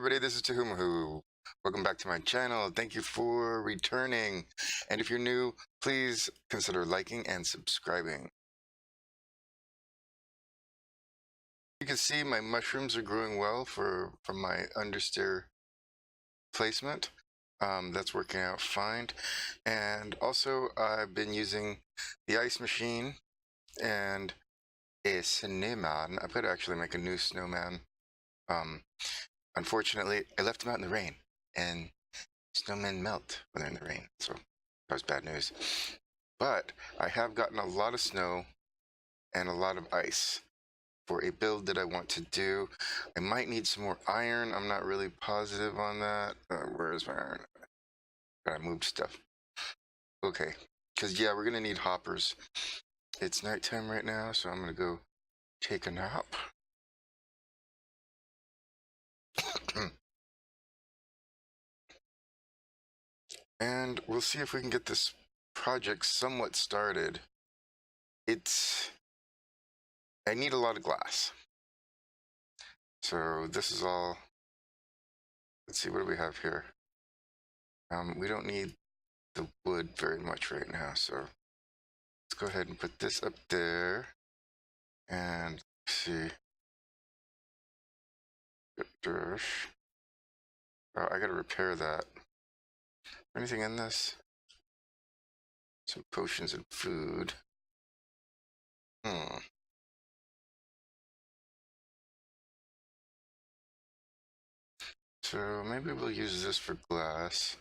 everybody, this is Tahumahu. Welcome back to my channel. Thank you for returning. And if you're new, please consider liking and subscribing. You can see my mushrooms are growing well from my understair placement. That's working out fine. And also, I've been using the ice machine and a snowman. I've got to actually make a new snowman. Unfortunately, I left them out in the rain, and snowmen melt when they're in the rain, so that was bad news. But I have gotten a lot of snow and a lot of ice for a build that I want to do. I might need some more iron. I'm not really positive on that. Where is my iron? I moved stuff. Okay, because yeah, we're gonna need hoppers. It's nighttime right now, so I'm gonna go take a nap. And we'll see if we can get this project somewhat started. I need a lot of glass. So this is all, let's see, what do we have here? We don't need the wood very much right now, so let's go ahead and put this up there. And let's see. Oh, I gotta repair that. Anything in this? Some potions and food. So maybe we'll use this for glass.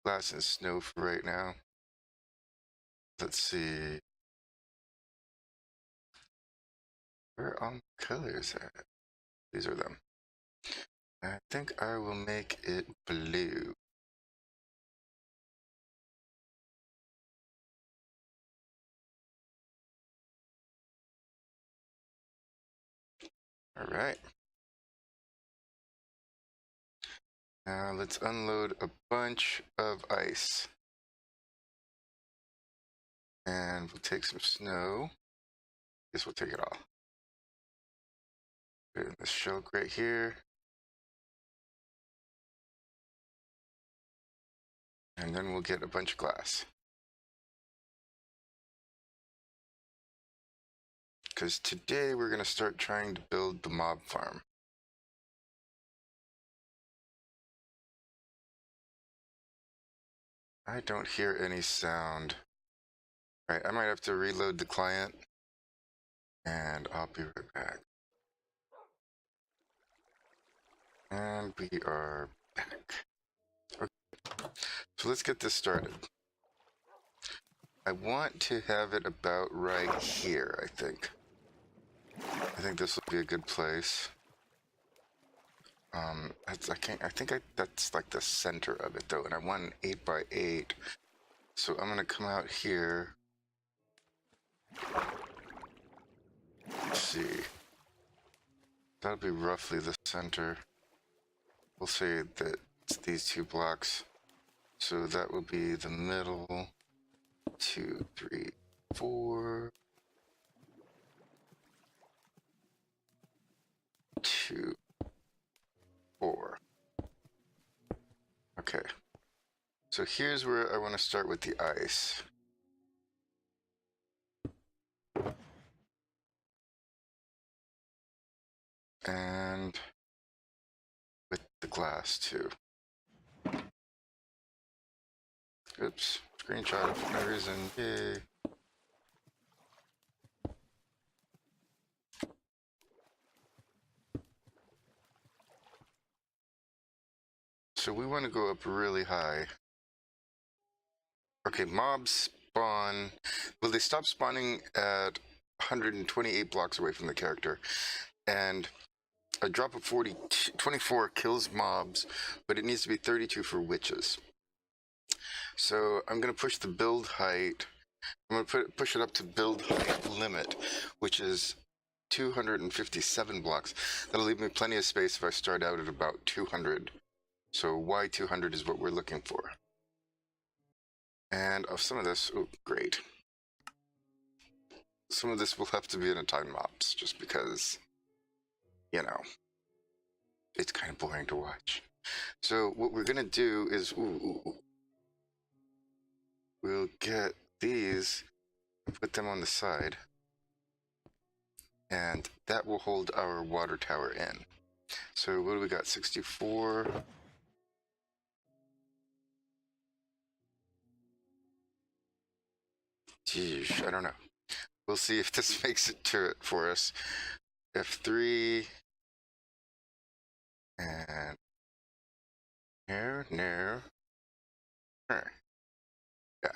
Glass and snow for right now. Let's see. Where are all the colors at? These are them. I think I will make it blue. All right. Now let's unload a bunch of ice. And we'll take some snow. Guess we'll take it all. Put it in this shelf right here. And then we'll get a bunch of glass. Because today we're going to start trying to build the mob farm. I don't hear any sound. All right, I might have to reload the client. And I'll be right back. And we are back. Okay. So let's get this started. I want to have it about right here, I think. I think this will be a good place. That's like the center of it though, and I want an 8x8. So I'm gonna come out here. Let's see. That'll be roughly the center. We'll say that it's these two blocks. So that will be the middle. 2, 3, 4. 2, 4. Okay. So here's where I want to start with the ice. And with the glass too. Oops, screenshot for no reason, yay. So we want to go up really high. Okay, mobs spawn, well, they stop spawning at 128 blocks away from the character. And a drop of 24 kills mobs, but it needs to be 32 for witches. So I'm going to push the build height. I'm going to push it up to build height limit, which is 257 blocks. That'll leave me plenty of space if I start out at about 200. So Y200 is what we're looking for. And of some of this, oh, great. Some of this will have to be in a time mobs, just because you know, it's kind of boring to watch. So what we're gonna do is, we'll get these and put them on the side, and that will hold our water tower in. So what do we got? 64. Geez, I don't know. We'll see if this makes it to it for us. F3. And no. Yeah.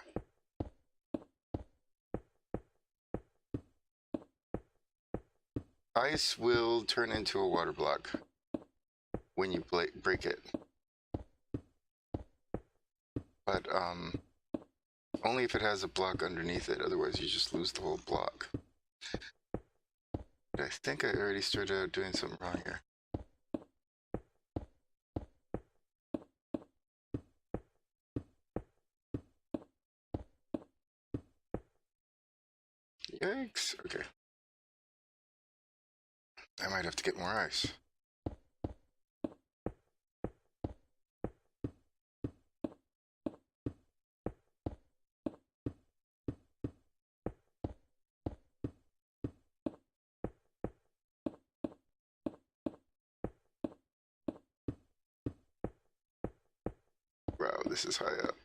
Ice will turn into a water block when you break it. But only if it has a block underneath it, otherwise you just lose the whole block. But I think I already started out doing something wrong here. Yikes, okay. I might have to get more ice. Wow, this is high up.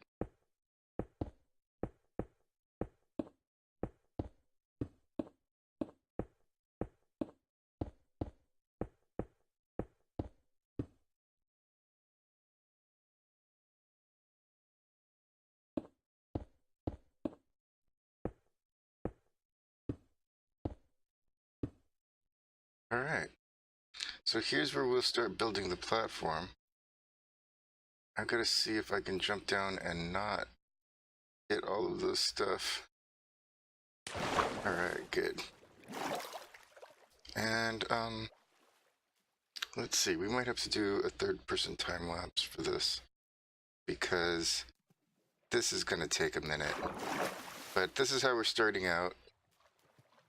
All right, so here's where we'll start building the platform. I've got to see if I can jump down and not hit all of this stuff. All right, good. And let's see, we might have to do a third-person time lapse for this because this is going to take a minute. But this is how we're starting out.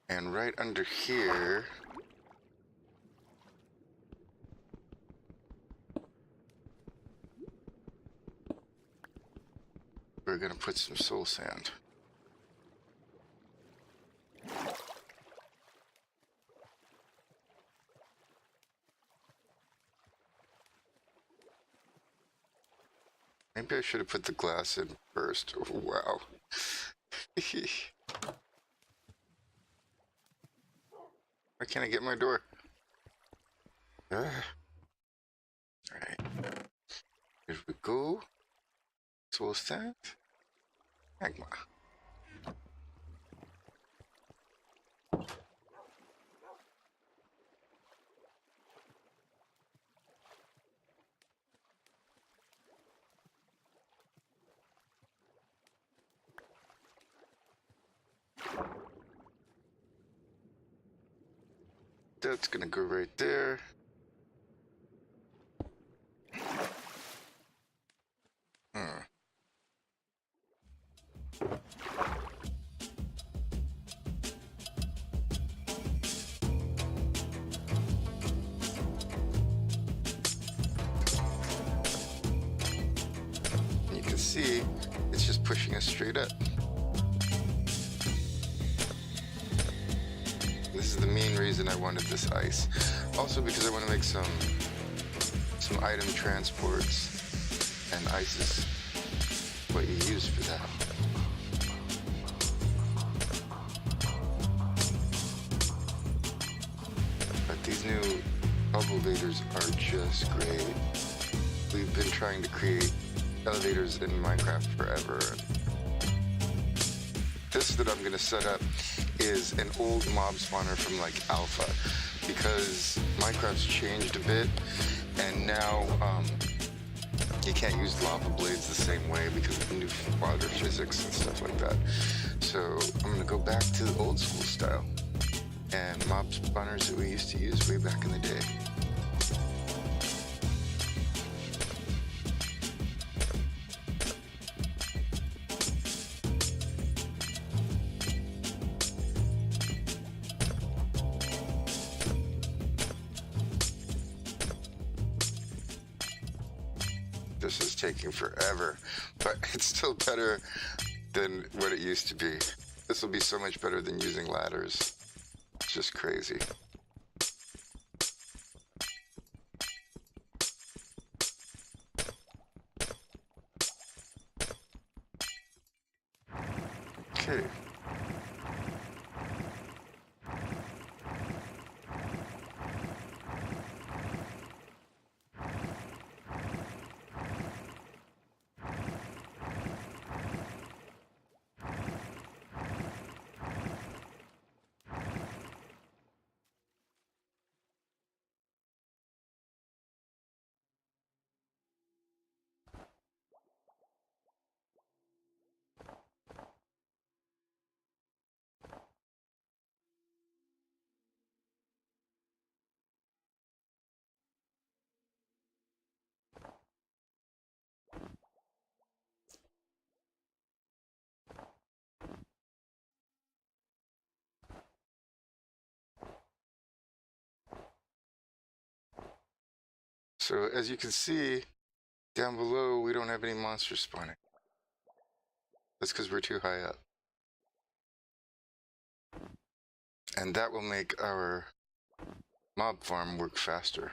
And right under here, we're going to put some soul sand. Maybe I should have put the glass in first. Oh, wow. Why can't I get my door? Alright. Here we go. Soul sand. Magma. That's gonna go right there. You can see it's just pushing us straight up. This is the main reason I wanted this ice. Also because I want to make some item transports, and ice is what you use for that. But these new elevators are just great. We've been trying to create elevators in Minecraft forever. This that I'm going to set up is an old mob spawner from like alpha, because Minecraft's changed a bit, and now you can't use lava blades the same way because of the new water physics and stuff like that. So I'm going to go back to the old school style and mob spawners that we used to use way back in the day. this is taking forever, but it's still better than what it used to be. This will be so much better than using ladders. It's just crazy. Okay. So as you can see, down below, we don't have any monsters spawning. That's because we're too high up. And that will make our mob farm work faster.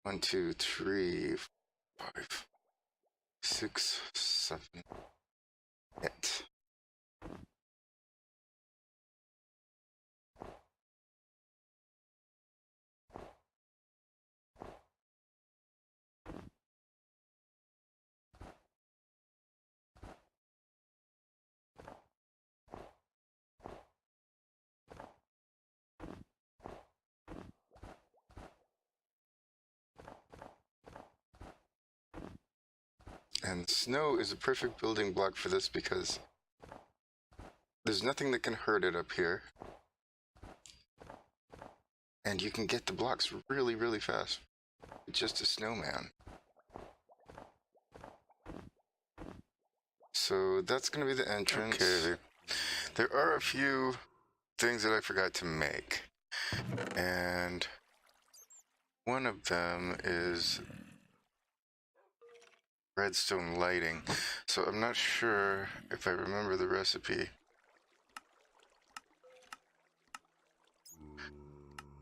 1, 2, 3, 5, 6, 7, 8. And snow is a perfect building block for this because there's nothing that can hurt it up here. And you can get the blocks really, really fast. It's just a snowman. So that's going to be the entrance. Okay. There are a few things that I forgot to make. And one of them is redstone lighting. So I'm not sure if I remember the recipe.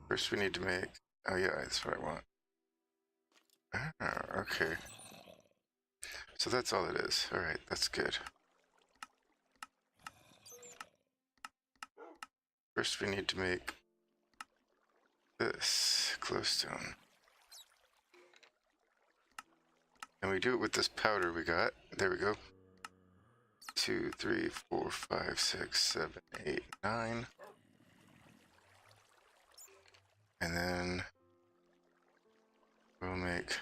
First we need to make... Oh yeah, that's what I want. Oh, okay. So that's all it is. Alright, that's good. First we need to make this glowstone. And we do it with this powder we got. There we go. 2, 3, 4, 5, 6, 7, 8, 9. And then we'll make...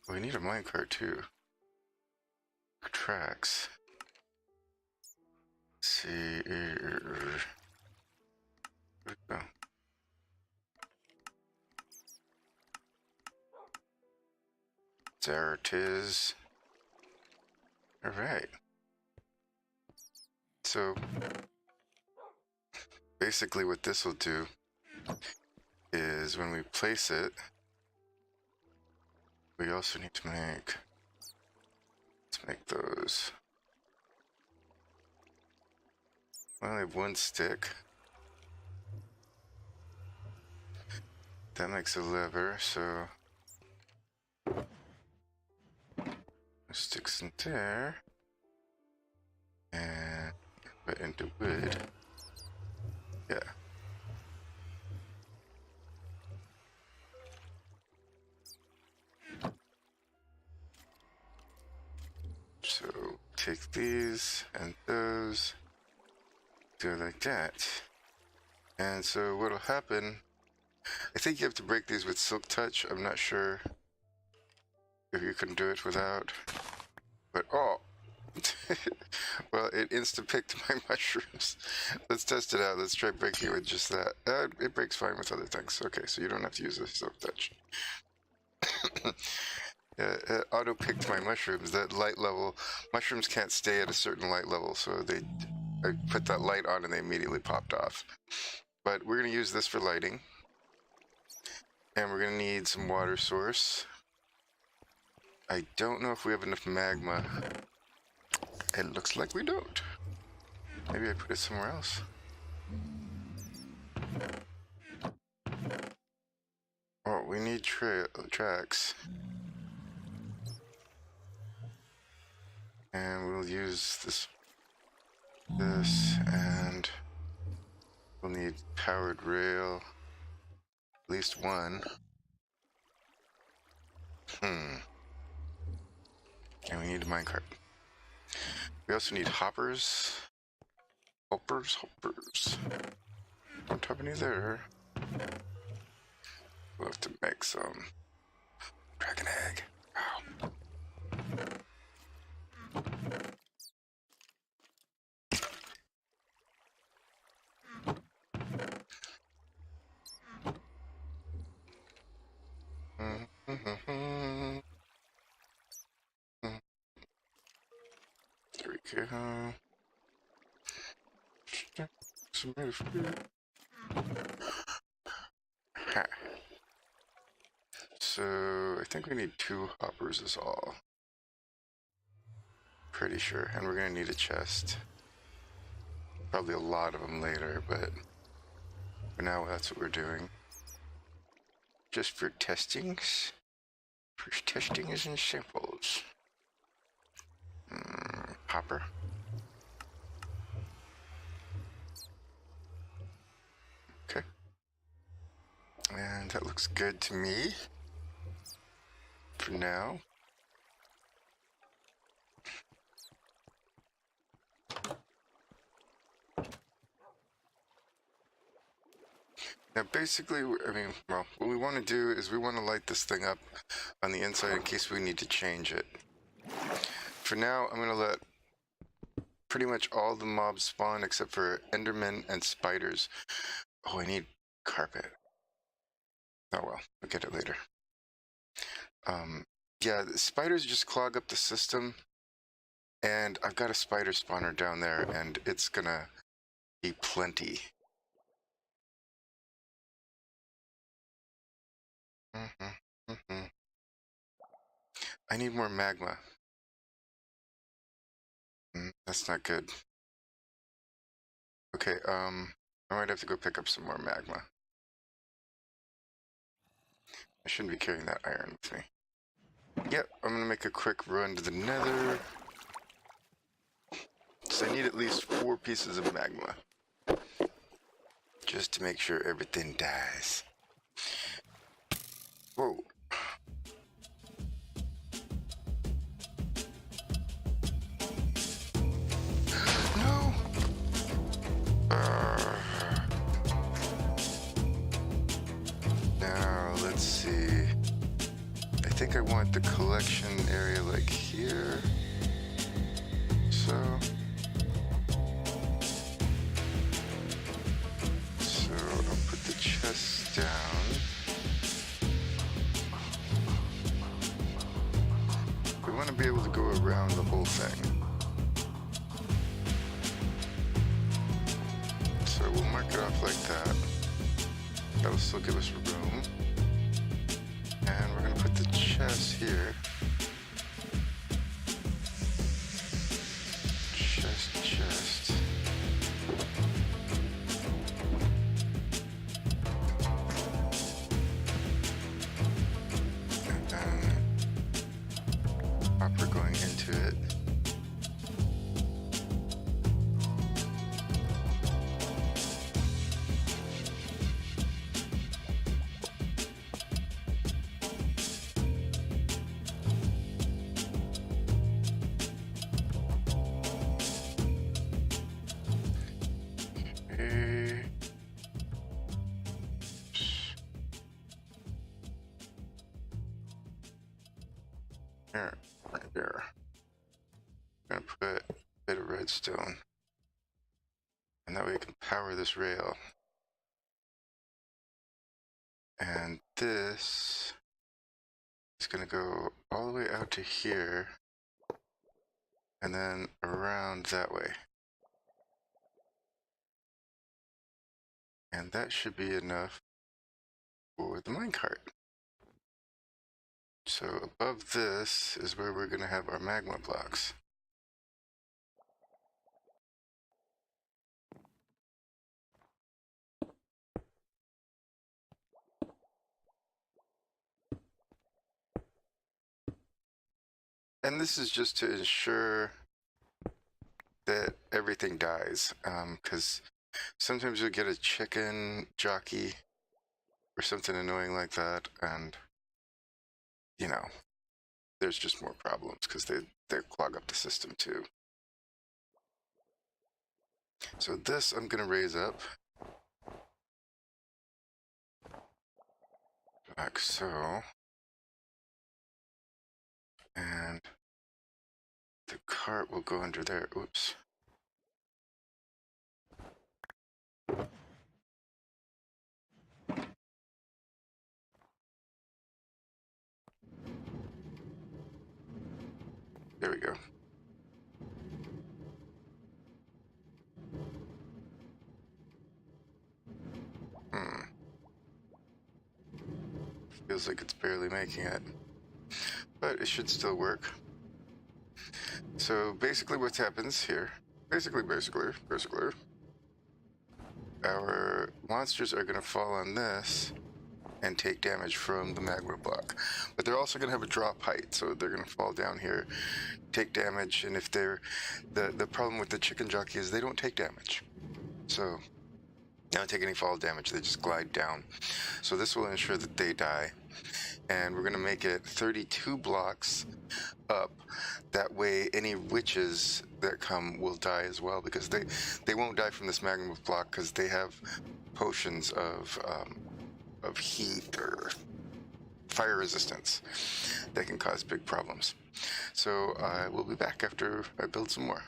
We need a minecart too. Tracks. Let's see. Where'd it go? There it is. Alright. So basically what this will do is when we place it, we also need to make, let's make those. I only have one stick. That makes a lever, so sticks in there and put into wood. Yeah. So take these and those, do it like that. And so what'll happen, I think you have to break these with silk touch. I'm not sure if you can do it without, but oh, well, it insta-picked my mushrooms. Let's test it out. Let's try breaking it with just that. It breaks fine with other things. Okay, so you don't have to use the silk touch. It auto-picked my mushrooms. That light level, mushrooms can't stay at a certain light level, so I put that light on and they immediately popped off. But we're going to use this for lighting. And we're gonna need some water source. I don't know if we have enough magma. It looks like we don't. Maybe I put it somewhere else. Oh, we need tracks. And we'll use this, and we'll need powered rail. At least one. And we need a minecart. We also need hoppers. Hoppers. Don't have any there. We'll have to make some. Dragon egg. Ow. There we go. Some red fruit. Ha. So I think we need 2 hoppers is all. Pretty sure. And we're gonna need a chest. Probably a lot of them later, but for now that's what we're doing. Just for testings. For testings and samples. Hopper. Okay. And that looks good to me. For now. Now basically, I mean, well, what we want to do is we want to light this thing up on the inside in case we need to change it. For now, I'm going to let pretty much all the mobs spawn except for endermen and spiders. Oh, I need carpet. Oh well, we'll get it later. Yeah, the spiders just clog up the system. And I've got a spider spawner down there, and it's gonna be plenty. I need more magma. That's not good. Okay, I might have to go pick up some more magma. I shouldn't be carrying that iron with me. Yep, I'm gonna make a quick run to the nether. So I need at least 4 pieces of magma. Just to make sure everything dies. Whoa. No! Now, let's see. I think I want the collection area like here. So I'll put the chest down. We want to be able to go around the whole thing. So we'll mark it off like that. That'll still give us room. And we're going to put the chest here. Chest. And then copper going into it. Right there. I'm gonna put a bit of redstone, and that way we can power this rail. And this is gonna go all the way out to here, and then around that way. And that should be enough for the minecart. So above this is where we're going to have our magma blocks. And this is just to ensure that everything dies, because sometimes you'll get a chicken jockey or something annoying like that, and you know, there's just more problems because they clog up the system too. So this I'm gonna raise up like so, and the cart will go under there. Oops. There we go. Feels like it's barely making it, but it should still work. So basically what happens here, basically, our monsters are going to fall on this and take damage from the magma block, but they're also going to have a drop height, so they're going to fall down here, take damage, and if they're the problem with the chicken jockey is they don't take damage, so they don't take any fall damage, they just glide down. So this will ensure that they die, and we're going to make it 32 blocks up. That way any witches that come will die as well, because they won't die from this magma block because they have potions of heat or fire resistance that can cause big problems. So I will be back after I build some more.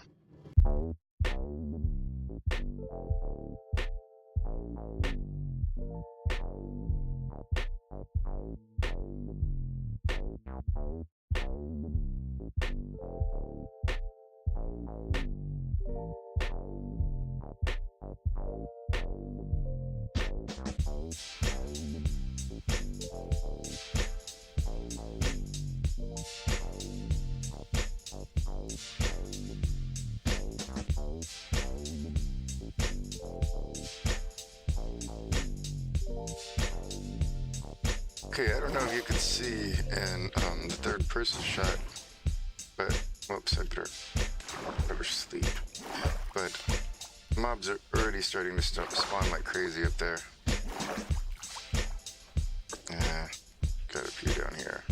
Okay, I don't know if you can see in the third person shot, but whoops, I better never sleep. But mobs are already starting to spawn like crazy up there. Got a few down here.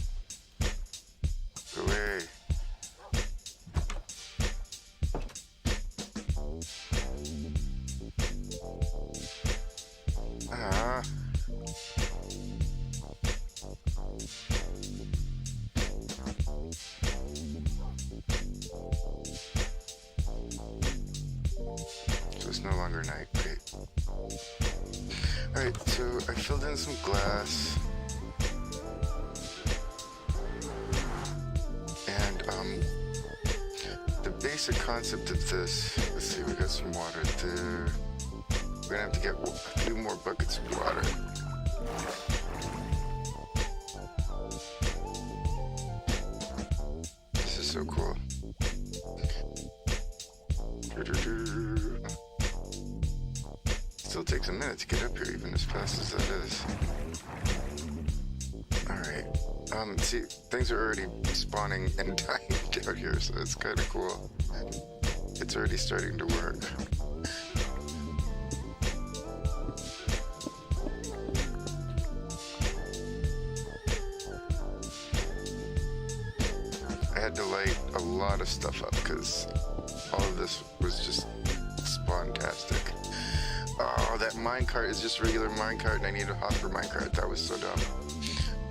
Go away. So it's no longer night. Great. Alright, so I filled in some glass. And the basic concept of this, let's see, we got some water there. We're gonna have to get a few more buckets of water. This is so cool. Still takes a minute to get up here, even as fast as that is. Alright. See, things are already spawning and dying down here, so it's kind of cool. It's already starting to work. I had to light a lot of stuff up because all of this was just spawn-tastic. Oh, that minecart is just regular minecart and I need a hopper minecart. That was so dumb.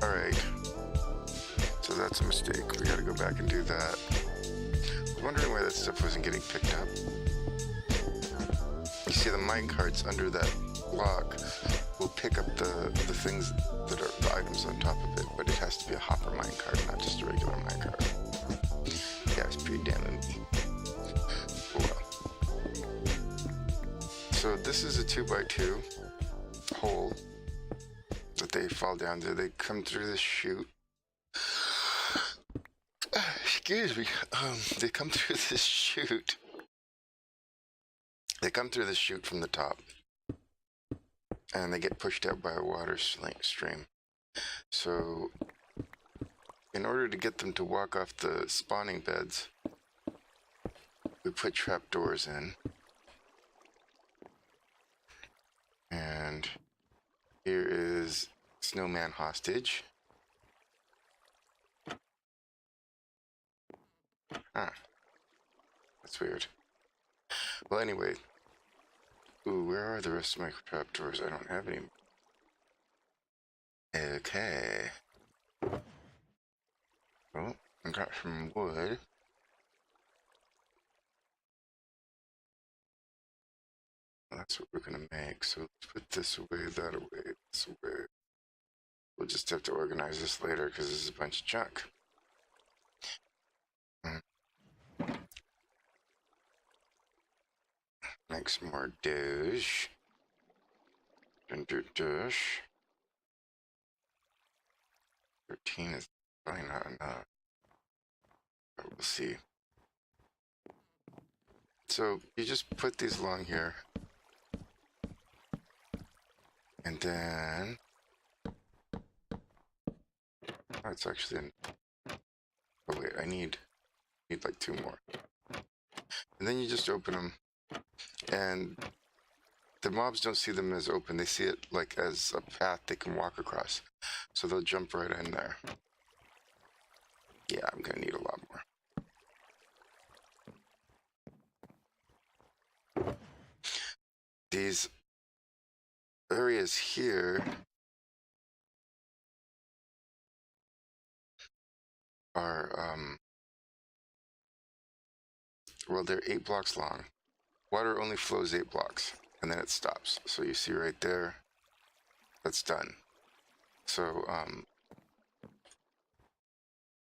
Alright. So that's a mistake. We gotta go back and do that. I was wondering why that stuff wasn't getting picked up. You see the minecarts under that block will pick up the things that are the items on top of it, but it has to be a hopper minecart, not just a regular minecart. Yeah, it's pretty damn empty. Oh well. So this is a 2x2 hole that they they fall down there. They come through this chute. Excuse me. They come through this chute. They come through this chute from the top, and they get pushed out by a water stream. So, in order to get them to walk off the spawning beds, we put trapdoors in. And here is Snowman hostage. Huh. That's weird. Well, anyway. Ooh, where are the rest of my trapdoors? I don't have any. Okay. Oh, I got some wood. That's what we're gonna make. So let's put this away, that away, this away. We'll just have to organize this later because this is a bunch of junk. Make some more douche. Douche. 13 is probably not enough. But we'll see. So you just put these along here. And then... Oh, it's actually in... Oh wait, I need like 2 more. And then you just open them. And the mobs don't see them as open. They see it like as a path they can walk across. So they'll jump right in there. Yeah, I'm gonna need a lot more. These areas here are, well, they're 8 blocks long. Water only flows 8 blocks, and then it stops. So you see right there, that's done. So,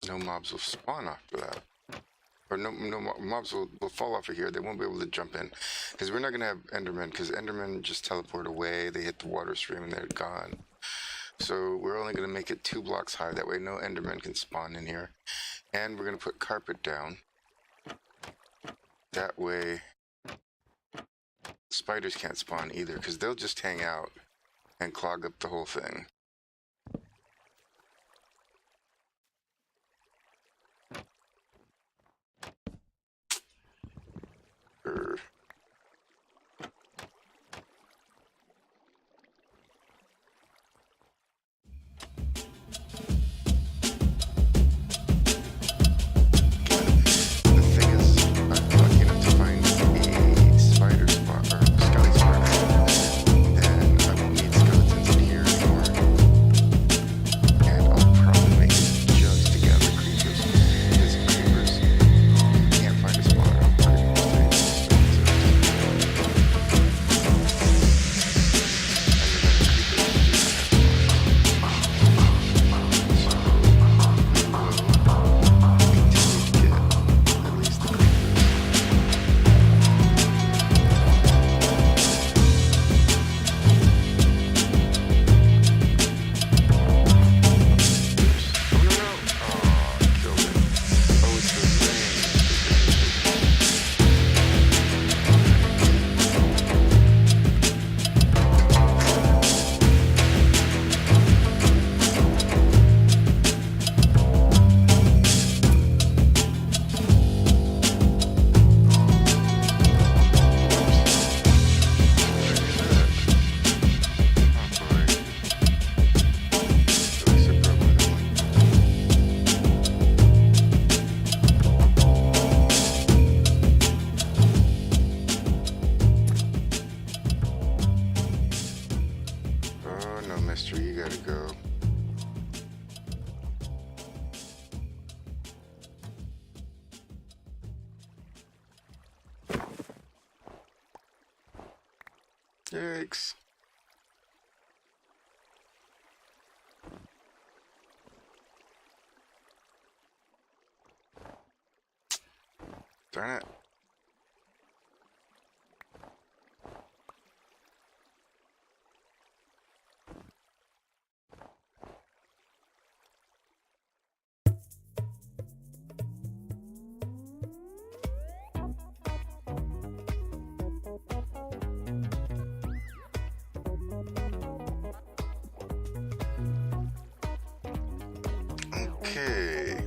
no mobs will spawn after that. Or no mobs will fall off of here. They won't be able to jump in. Because we're not going to have Endermen, because Endermen just teleport away. They hit the water stream and they're gone. So we're only going to make it 2 blocks high. That way no Endermen can spawn in here. And we're going to put carpet down. That way spiders can't spawn either, because they'll just hang out and clog up the whole thing. Yikes. Darn it. Okay,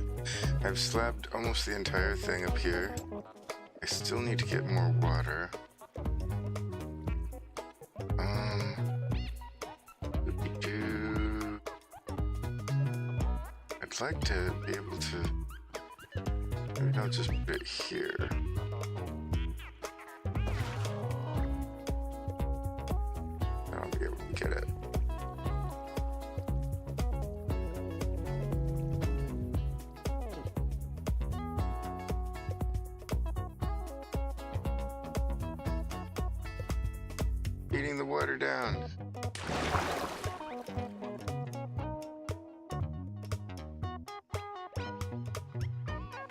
I've slabbed almost the entire thing up here. I still need to get more water. I'd like to be able to, maybe I'll just put it here. I'll be able to get it. Eating the water down.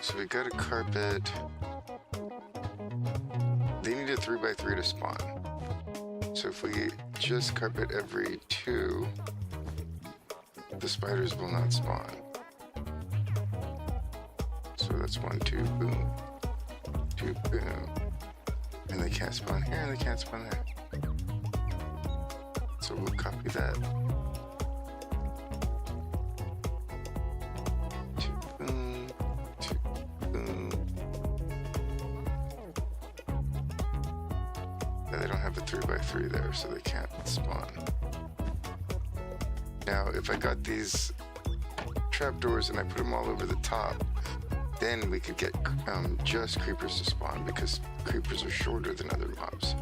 So we got a carpet. They need a 3x3 to spawn. So if we just carpet every 2, the spiders will not spawn. So that's 1, 2, boom. 2, boom. And they can't spawn here and they can't spawn there. So we'll copy that. 2, boom, 2, boom. And they don't have a 3x3 there, so they can't spawn. Now, if I got these trapdoors and I put them all over the top, then we could get just creepers to spawn, because creepers are shorter than other mobs.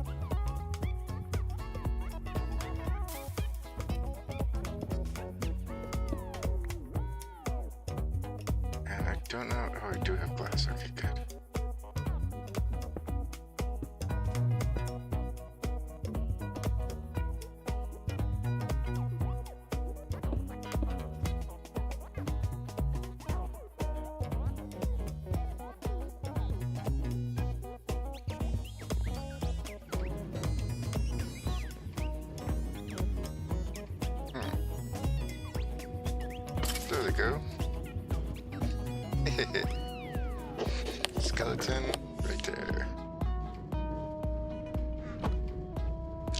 Don't know. Oh, I do have glass. Okay, good. There they go. Skeleton right there.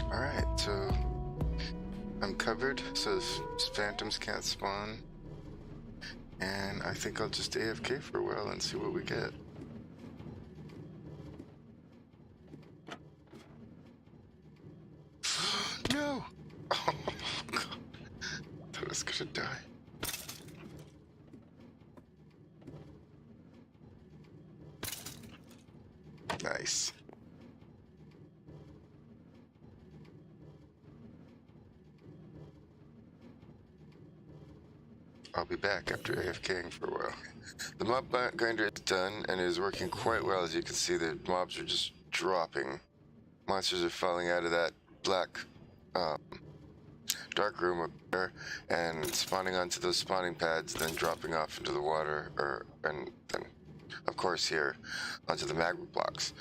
Alright, so I'm covered, so phantoms can't spawn. And I think I'll just AFK for a while and see what we get. No! Oh god. I thought I was gonna die. Nice. I'll be back after AFKing for a while. The mob grinder is done and is working quite well. As you can see, the mobs are just dropping. Monsters are falling out of that black dark room up there and spawning onto those spawning pads, then dropping off into the water, and then of course here onto the magma blocks.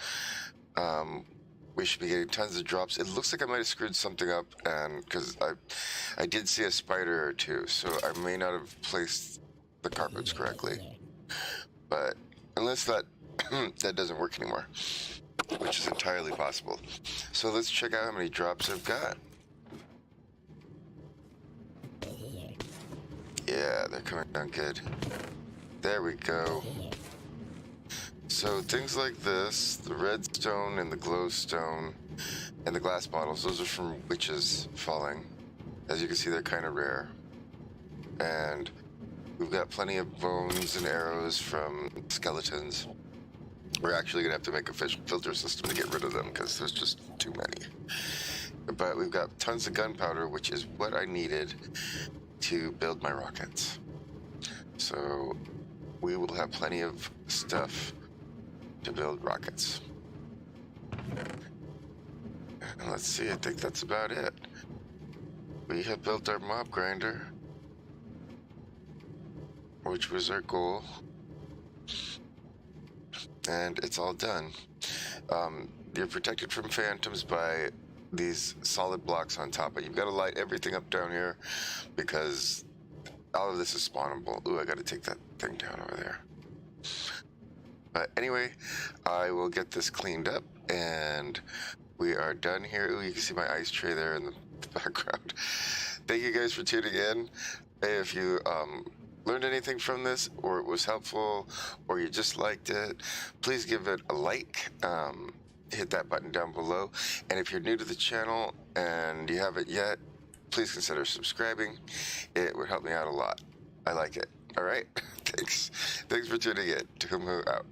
We should be getting tons of drops. It looks like I might have screwed something up, and because I did see a spider or two, so I may not have placed the carpets correctly. But unless that that doesn't work anymore, which is entirely possible. So let's check out how many drops I've got. Yeah, they're coming down good. There we go. So things like this, the redstone and the glowstone and the glass bottles, those are from witches falling. As you can see, they're kind of rare. And we've got plenty of bones and arrows from skeletons. We're actually gonna have to make a filter system to get rid of them because there's just too many. But we've got tons of gunpowder, which is what I needed to build my rockets. So we will have plenty of stuff to build rockets. And let's see, I think that's about it. We have built our mob grinder, which was our goal. And it's all done. You're protected from phantoms by these solid blocks on top, but you've got to light everything up down here because all of this is spawnable. Ooh, I got to take that thing down over there. But anyway, I will get this cleaned up and we are done here. Ooh, you can see my ice tray there in the background. Thank you guys for tuning in. Hey, if you learned anything from this, or it was helpful, or you just liked it, please give it a like. Hit that button down below. And if you're new to the channel and you haven't yet, please consider subscribing. It would help me out a lot. I like it. All right? Thanks for tuning in. Tahumahu out.